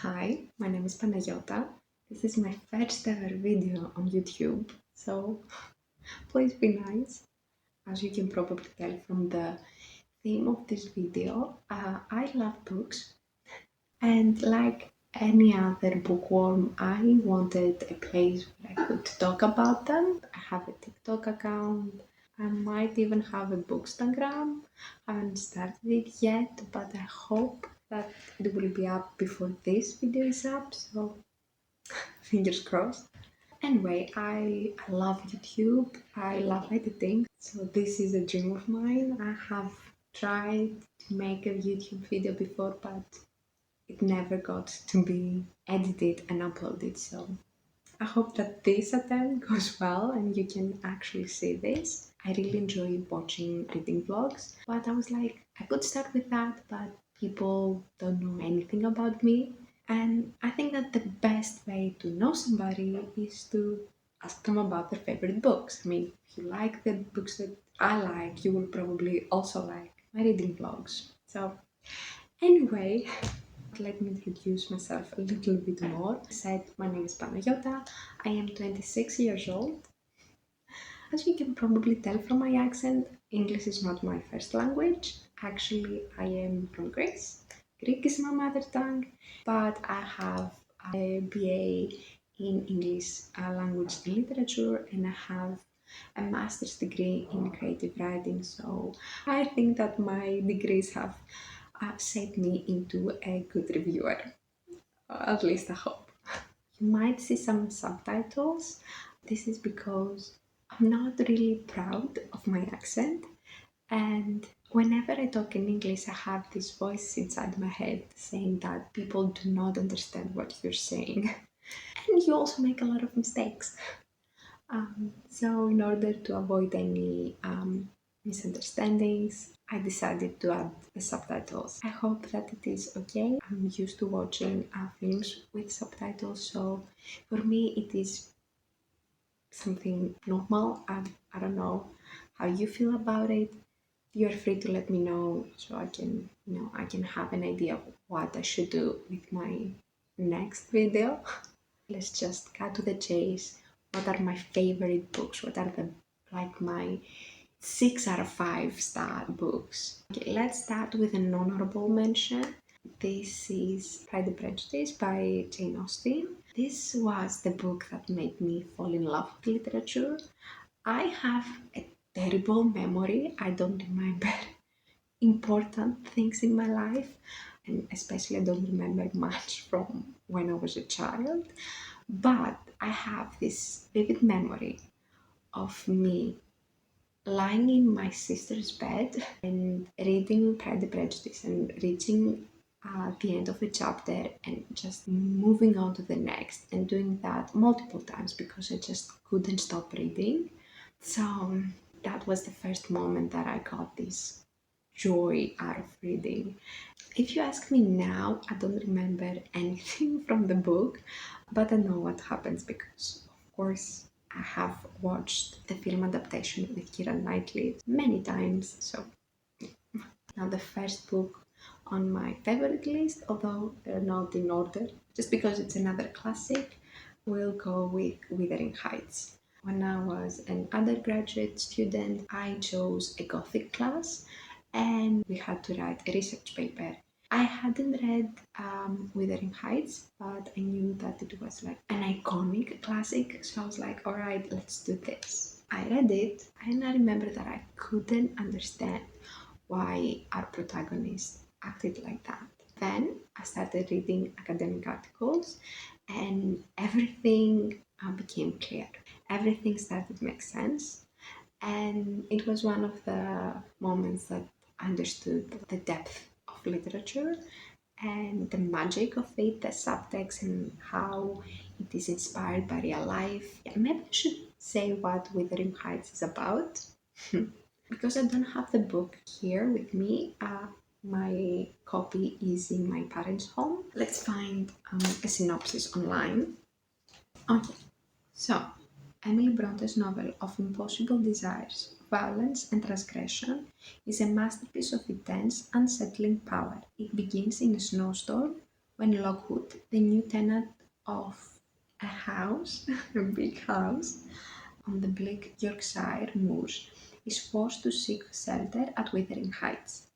Hi, my name is Panayota. This is my first ever video on YouTube, so please be nice. As you can probably tell from the theme of this video, I love books, and like any other bookworm, I wanted a place where I could talk about them. I have a TikTok account. I might even have a Bookstagram. I haven't started it yet, but I hope that it will be up before this video is up, so fingers crossed. Anyway, I love YouTube. I love editing. So this is a dream of mine. I have tried to make a YouTube video before, but it never got to be edited and uploaded. So I hope that this attempt goes well and you can actually see this. I really enjoy watching reading vlogs, but I was like, I could start with that, but people don't know anything about me. And I think that the best way to know somebody is to ask them about their favorite books. I mean, if you like the books that I like, you will probably also like my reading vlogs. So, anyway, let me introduce myself a little bit more. I said, my name is Panayota. I am 26 years old. As you can probably tell from my accent, English is not my first language. Actually, I am from Greece. Greek is my mother tongue, but I have a BA in English language and literature, and I have a master's degree in creative writing. So I think that my degrees have shaped me into a good reviewer. At least I hope. You might see some subtitles. This is because I'm not really proud of my accent, and whenever I talk in English, I have this voice inside my head saying that people do not understand what you're saying, and you also make a lot of mistakes. So, in order to avoid any misunderstandings, I decided to add the subtitles. I hope that it is okay. I'm used to watching films with subtitles, so for me, it is something normal. I don't know how you feel about it. You're free to let me know so I can have an idea of what I should do with my next video. Let's just cut to the chase. What are my favorite books? What are the like my 6 out of 5 star books? Okay, let's start with an honorable mention. This is Pride and Prejudice by Jane Austen. This was the book that made me fall in love with literature. I have a terrible memory. I don't remember important things in my life, and especially I don't remember much from when I was a child. But I have this vivid memory of me lying in my sister's bed and reading Pride and Prejudice and reaching the end of a chapter and just moving on to the next and doing that multiple times because I just couldn't stop reading. So that was the first moment that I got this joy out of reading. If you ask me now, I don't remember anything from the book, but I know what happens because, of course, I have watched the film adaptation with Keira Knightley many times. So now the first book on my favorite list, although they're not in order, just because it's another classic, we'll go with Wuthering Heights. When I was an undergraduate student, I chose a Gothic class and we had to write a research paper. I hadn't read Wuthering Heights, but I knew that it was like an iconic classic, so I was like, alright, let's do this. I read it and I remember that I couldn't understand why our protagonist acted like that. Then I started reading academic articles and everything became clear. Everything started to make sense. And it was one of the moments that I understood the depth of literature and the magic of it, the subtext, and how it is inspired by real life. Maybe I should say what Wuthering Heights is about. Because I don't have the book here with me, my copy is in my parents' home. Let's find a synopsis online. Okay, so Emily Bronte's novel of impossible desires, violence, and transgression is a masterpiece of intense, unsettling power. It begins in a snowstorm when Lockwood, the new tenant of a house, a big house, on the bleak Yorkshire moors, is forced to seek shelter at Wuthering Heights.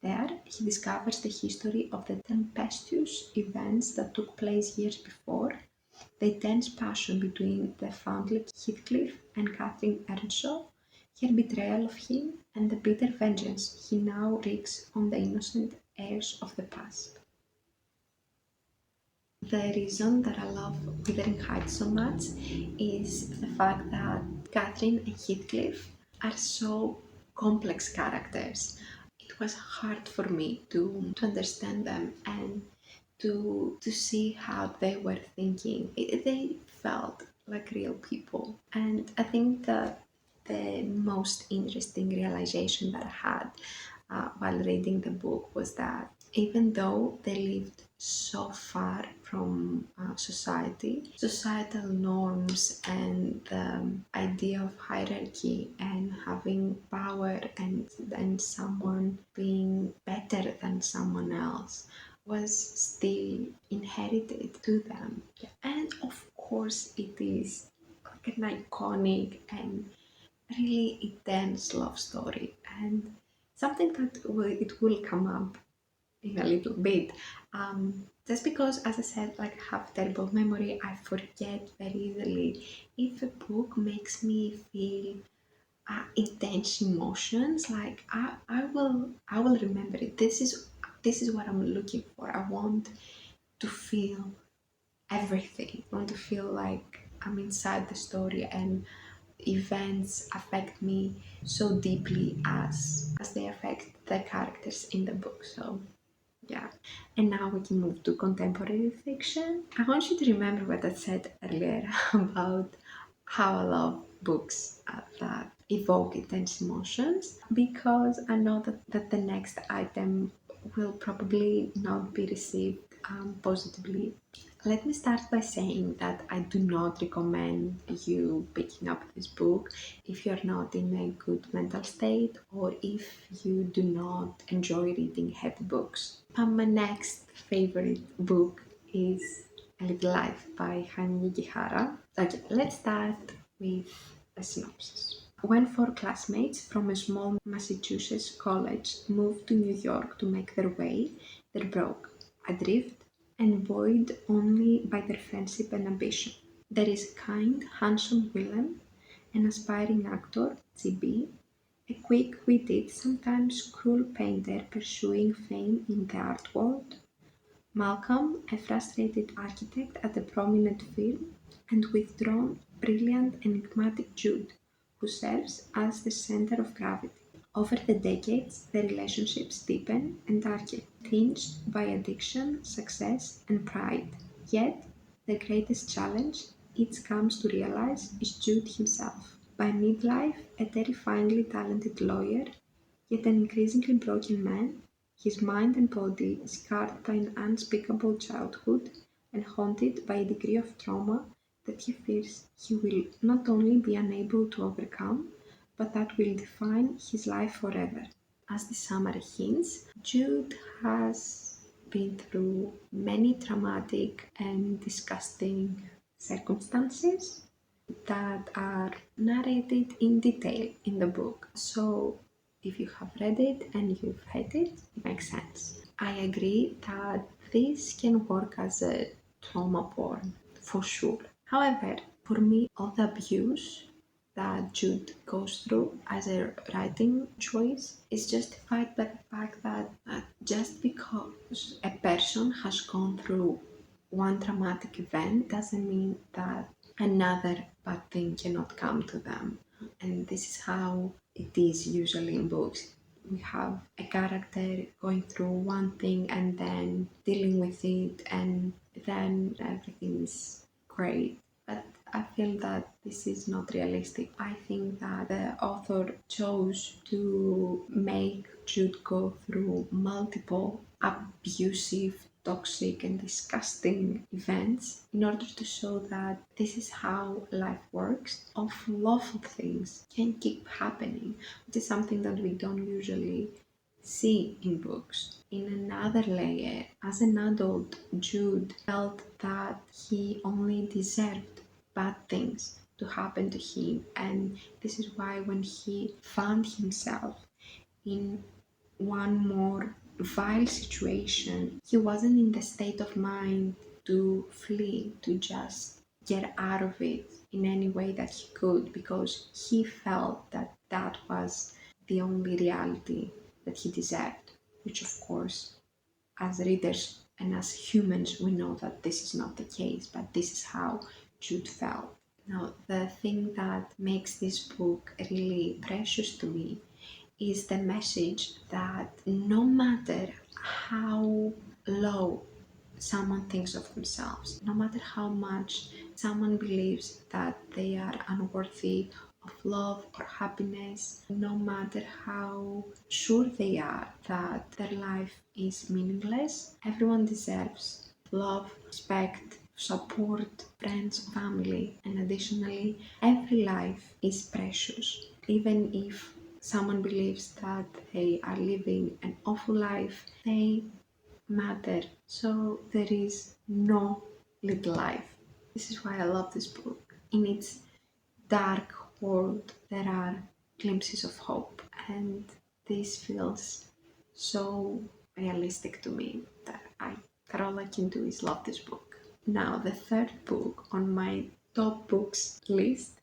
There, he discovers the history of the tempestuous events that took place years before, the tense passion between the fondling Heathcliff and Catherine Earnshaw, her betrayal of him, and the bitter vengeance he now wreaks on the innocent heirs of the past. The reason that I love Wuthering Heights so much is the fact that Catherine and Heathcliff are so complex characters. It was hard for me to understand them and to see how they were thinking. They felt like real people. And I think that the most interesting realization that I had while reading the book was that even though they lived so far from societal norms, and the idea of hierarchy and having power and someone being better than someone else was still inherited to them. And of course, it is like an iconic and really intense love story, and something that it will come up in a little bit. Just because, as I said, like I have terrible memory, I forget very easily. If a book makes me feel intense emotions, like I will remember it. This is what I'm looking for. I want to feel everything. I want to feel like I'm inside the story, and events affect me so deeply as they affect the characters in the book. So yeah. And now we can move to contemporary fiction. I want you to remember what I said earlier about how I love books that evoke intense emotions, because I know that the next item will probably not be received positively. Let me start by saying that I do not recommend you picking up this book if you're not in a good mental state, or if you do not enjoy reading heavy books. My next favorite book is A Little Life by Jaime Gihara. Okay, let's start with a synopsis. When four classmates from a small Massachusetts college moved to New York to make their way, they're broke, adrift, and buoyed only by their friendship and ambition. There is a kind, handsome Willem, an aspiring actor, GB, a quick-witted, sometimes cruel painter pursuing fame in the art world, Malcolm, a frustrated architect at a prominent firm, and withdrawn, brilliant, enigmatic Jude, who serves as the center of gravity. Over the decades, the relationships deepen and darken, tinged by addiction, success, and pride. Yet, the greatest challenge each comes to realize is Jude himself. By midlife, a terrifyingly talented lawyer, yet an increasingly broken man, his mind and body scarred by an unspeakable childhood and haunted by a degree of trauma that he fears he will not only be unable to overcome, but that will define his life forever. As the summary hints, Jude has been through many traumatic and disgusting circumstances that are narrated in detail in the book. So, if you have read it and you've read it, it makes sense. I agree that this can work as a trauma porn for sure. However, for me, all the abuse that Jude goes through as a writing choice is justified by the fact that just because a person has gone through one traumatic event doesn't mean that another bad thing cannot come to them. And this is how it is usually in books. We have a character going through one thing and then dealing with it, and then everything is great. But I feel that this is not realistic. I think that the author chose to make Jude go through multiple abusive, toxic, and disgusting events in order to show that this is how life works. Awful, awful things can keep happening, which is something that we don't usually see in books. In another layer, as an adult, Jude felt that he only deserved bad things to happen to him, and this is why when he found himself in one more vile situation, he wasn't in the state of mind to flee, to just get out of it in any way that he could, because he felt that that was the only reality that he deserved, which of course, as readers and as humans, we know that this is not the case, but this is how Jude felt. Now, the thing that makes this book really precious to me is the message that no matter how low someone thinks of themselves, no matter how much someone believes that they are unworthy of love or happiness, no matter how sure they are that their life is meaningless, everyone deserves love, respect, support, friends, family, and additionally, every life is precious. Even if someone believes that they are living an awful life, they matter. So there is no little life. This is why I love this book. In its dark world, there are glimpses of hope, and this feels so realistic to me that all I can do is love this book. Now, the third book on my top books list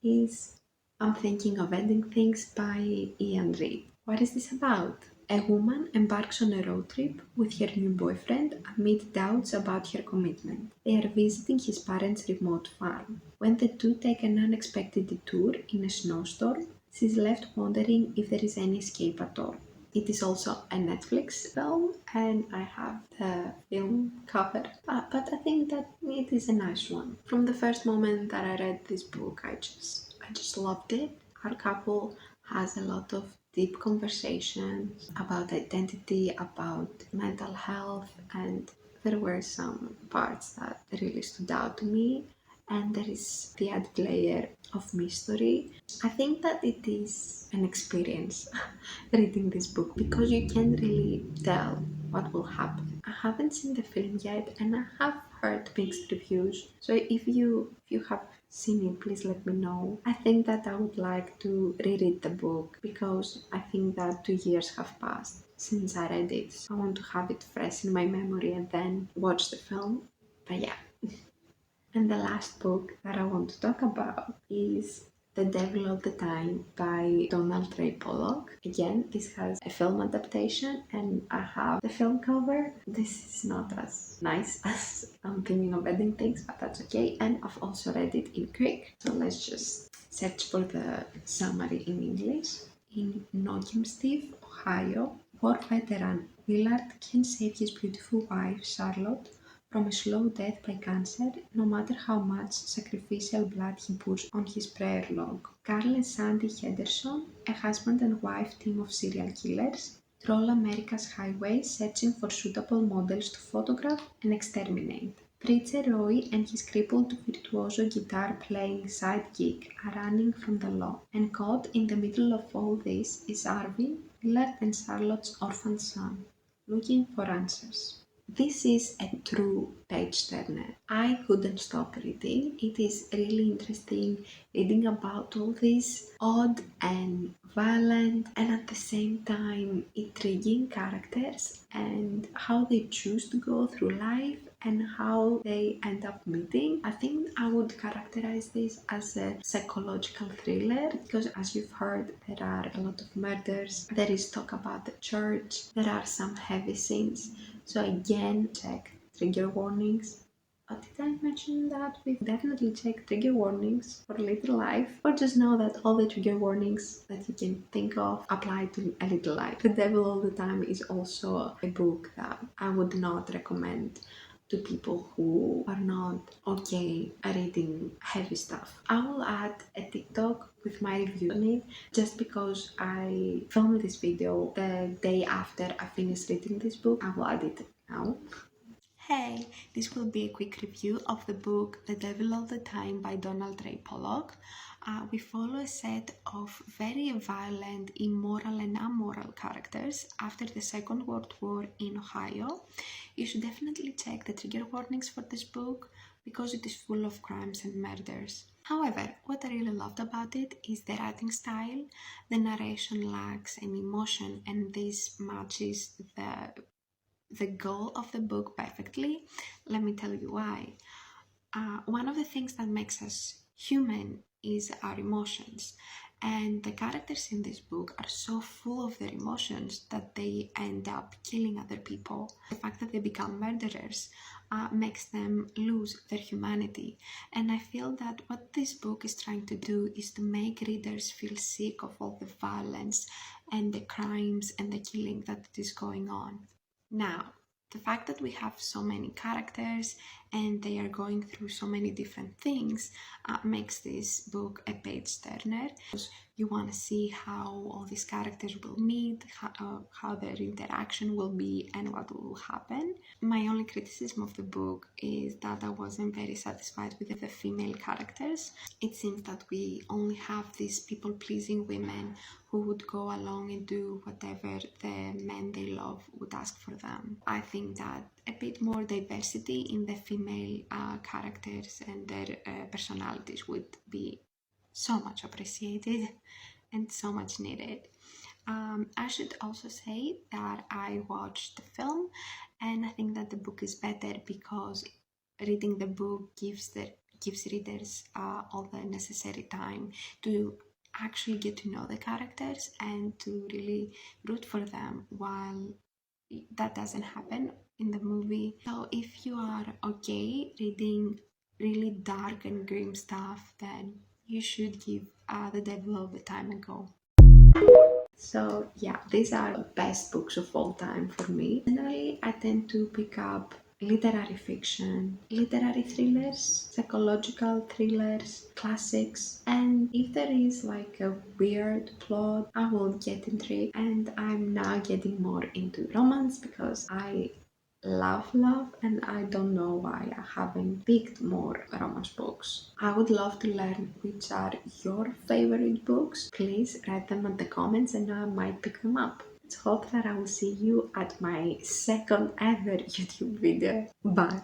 is I'm Thinking of Ending Things by Ian Reid. What is this about? A woman embarks on a road trip with her new boyfriend amid doubts about her commitment. They are visiting his parents' remote farm. When the two take an unexpected detour in a snowstorm, she is left wondering if there is any escape at all. It is also a Netflix film, and I have the film cover, but I think that it is a nice one. From the first moment that I read this book, I just loved it. Our couple has a lot of deep conversations about identity, about mental health, and there were some parts that really stood out to me. And there is the added layer of mystery. I think that it is an experience reading this book because you can't really tell what will happen. I haven't seen the film yet and I have heard mixed reviews. So if you have seen it, please let me know. I think that I would like to reread the book because I think that 2 years have passed since I read it. So I want to have it fresh in my memory and then watch the film. But yeah. And the last book that I want to talk about is The Devil of the Time by Donald Trey Pollock. Again, this has a film adaptation and I have the film cover. This is not as nice as I'm thinking of Ending Things, but that's okay. And I've also read it in Greek. So let's just search for the summary in English. In Nottinghamstead, Ohio, war veteran Willard can save his beautiful wife, Charlotte, from a slow death by cancer, no matter how much sacrificial blood he puts on his prayer log. Carl and Sandy Henderson, a husband and wife team of serial killers, troll America's highways searching for suitable models to photograph and exterminate. Preacher Roy and his crippled virtuoso guitar playing sidekick are running from the law, and caught in the middle of all this is Arvin, Willard and Charlotte's orphan son, looking for answers. This is a true page turner. I couldn't stop reading. It is really interesting reading about all these odd and violent and at the same time intriguing characters and how they choose to go through life and how they end up meeting. I think I would characterize this as a psychological thriller because, as you've heard, there are a lot of murders, there is talk about the church, there are some heavy scenes. So again, check trigger warnings. Did I mention that? We definitely check trigger warnings for Little Life, or just know that all the trigger warnings that you can think of apply to A Little Life. The Devil All the Time is also a book that I would not recommend to people who are not okay at reading heavy stuff. I will add a TikTok with my review on it just because I filmed this video the day after I finished reading this book. I will add it now. Hey, this will be a quick review of the book The Devil All the Time by Donald Ray Pollock. We follow a set of very violent, immoral and amoral characters after the Second World War in Ohio. You should definitely check the trigger warnings for this book because it is full of crimes and murders. However, what I really loved about it is the writing style. The narration lacks any emotion, and this matches the goal of the book perfectly. Let me tell you why. One of the things that makes us human is our emotions, and the characters in this book are so full of their emotions that they end up killing other people. The fact that they become murderers makes them lose their humanity, and I feel that what this book is trying to do is to make readers feel sick of all the violence and the crimes and the killing that is going on. Now, the fact that we have so many characters and they are going through so many different things makes this book a page turner. You want to see how all these characters will meet, how their interaction will be, and what will happen. My only criticism of the book is that I wasn't very satisfied with the female characters. It seems that we only have these people-pleasing women who would go along and do whatever the men they love would ask for them. I think that a bit more diversity in the female characters and their personalities would be so much appreciated and so much needed. I should also say that I watched the film, and I think that the book is better because reading the book gives readers all the necessary time to actually get to know the characters and to really root for them, while that doesn't happen in the movie. So if you are okay reading really dark and grim stuff, then you should give The Devil All the Time a go. So yeah, these are the best books of all time for me. Generally, I tend to pick up literary fiction, literary thrillers, psychological thrillers, classics, and if there is like a weird plot, I will get intrigued. And I'm now getting more into romance because I love and I don't know why I haven't picked more romance books. I would love to learn which are your favorite books. Please write them in the comments and I might pick them up. Let's hope that I will see you at my second ever YouTube video. Bye!